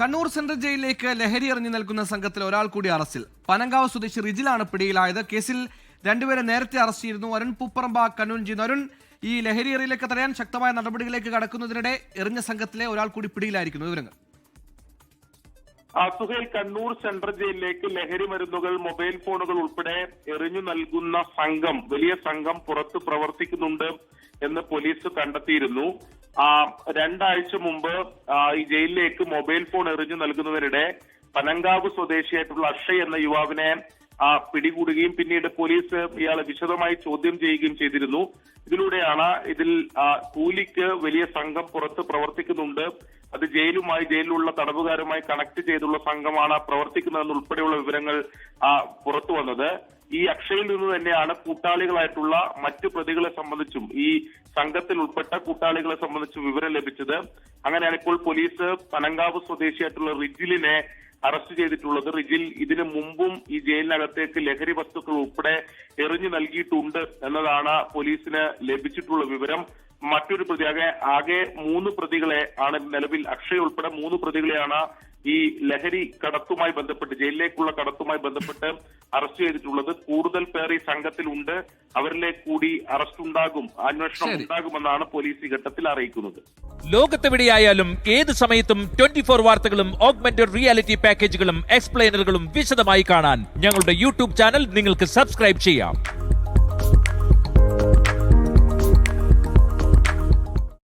Kannur central ജയിലിലേക്ക് ലഹരി എറിഞ്ഞു നൽകുന്ന സംഘത്തിലെ ഒരാൾ കൂടി അറസ്റ്റിൽ. പനങ്കാവ് സ്വദേശി റിജിലാണ് പിടിയിലായത്. കേസിൽ രണ്ടുപേരെ നേരത്തെ അറസ്റ്റ് ചെയ്തിരുന്നു. അരുൺ പൂപ്പറമ്പ കണ്ണൂർ ചെയ്യുന്നു. അരുൺ, ഈ ലഹരി എറിയിലേക്ക് തടയാൻ ശക്തമായ നടപടികളിലേക്ക് കടക്കുന്നതിനിടെ എറിഞ്ഞ സംഘത്തിലെ ഒരാൾ കൂടി പിടിയിലായിരിക്കുന്നു. വിവരങ്ങൾ. സുഹൈൽ, കണ്ണൂർ സെൻട്രൽ ജയിലിലേക്ക് ലഹരി മരുന്നുകൾ, മൊബൈൽ ഫോണുകൾ ഉൾപ്പെടെ എറിഞ്ഞു നൽകുന്ന സംഘം, വലിയ സംഘം പുറത്ത് പ്രവർത്തിക്കുന്നുണ്ട് എന്ന് പോലീസ് കണ്ടെത്തിയിരുന്നു. രണ്ടാഴ്ച മുമ്പ് ഈ ജയിലിലേക്ക് മൊബൈൽ ഫോൺ എറിഞ്ഞു നൽകുന്നതിനിടെ പനങ്കാവ് സ്വദേശിയായിട്ടുള്ള അക്ഷയ് എന്ന യുവാവിനെ പിടികൂടുകയും പിന്നീട് പോലീസ് ഇയാളെ വിശദമായി ചോദ്യം ചെയ്യുകയും ചെയ്തിരുന്നു. ഇതിലൂടെയാണ് കൂലിക്ക് വലിയ സംഘം പുറത്ത് പ്രവർത്തിക്കുന്നുണ്ട്, അത് ജയിലിലുള്ള തടവുകാരുമായി കണക്ട് ചെയ്തുള്ള സംഘമാണ് പ്രവർത്തിക്കുന്നതെന്ന് ഉൾപ്പെടെയുള്ള വിവരങ്ങൾ പുറത്തു വന്നത്. ഈ അക്ഷയിൽ നിന്ന് തന്നെയാണ് കൂട്ടാളികളായിട്ടുള്ള മറ്റു പ്രതികളെ സംബന്ധിച്ചും ഈ സംഘത്തിൽ ഉൾപ്പെട്ട കൂട്ടാളികളെ സംബന്ധിച്ചും വിവരം ലഭിച്ചത്. അങ്ങനെയാണ് ഇപ്പോൾ പോലീസ് പനങ്കാവ് സ്വദേശിയായിട്ടുള്ള റിജിലിനെ അറസ്റ്റ് ചെയ്തിട്ടുള്ളത്. റിജിൽ ഇതിനു മുമ്പും ഈ ജയിലിനകത്തേക്ക് ലഹരി വസ്തുക്കൾ ഉൾപ്പെടെ എറിഞ്ഞു നൽകിയിട്ടുണ്ട് എന്നതാണ് പോലീസിന് ലഭിച്ചിട്ടുള്ള വിവരം. മറ്റൊരു പ്രതി, ആകെ 3 പ്രതികളെ ആണ് നിലവിൽ, അക്ഷയ് ഉൾപ്പെടെ 3 പ്രതികളെയാണ് ഈ ലഹരി കടത്തുമായി ബന്ധപ്പെട്ട്, ജയിലിലേക്കുള്ള കടത്തുമായി ബന്ധപ്പെട്ട് അറസ്റ്റ് ചെയ്തിട്ടുള്ളത്. കൂടുതൽ പേർ ഈ സംഘത്തിലുണ്ട്, അവരിലേക്ക് കൂടി അറസ്റ്റ് ഉണ്ടാകും, അന്വേഷണം ഉണ്ടാകുമെന്നാണ് പോലീസ് ഈ ഘട്ടത്തിൽ അറിയിക്കുന്നത്. ലോകത്തെവിടെയായാലും ഏത് സമയത്തും 24 വാർത്തകളും ഓഗ്മെന്റഡ് റിയാലിറ്റി പാക്കേജുകളും എക്സ്പ്ലെയിനറുകളും വിശദമായി കാണാൻ ഞങ്ങളുടെ യൂട്യൂബ് ചാനൽ നിങ്ങൾക്ക് സബ്സ്ക്രൈബ് ചെയ്യാം.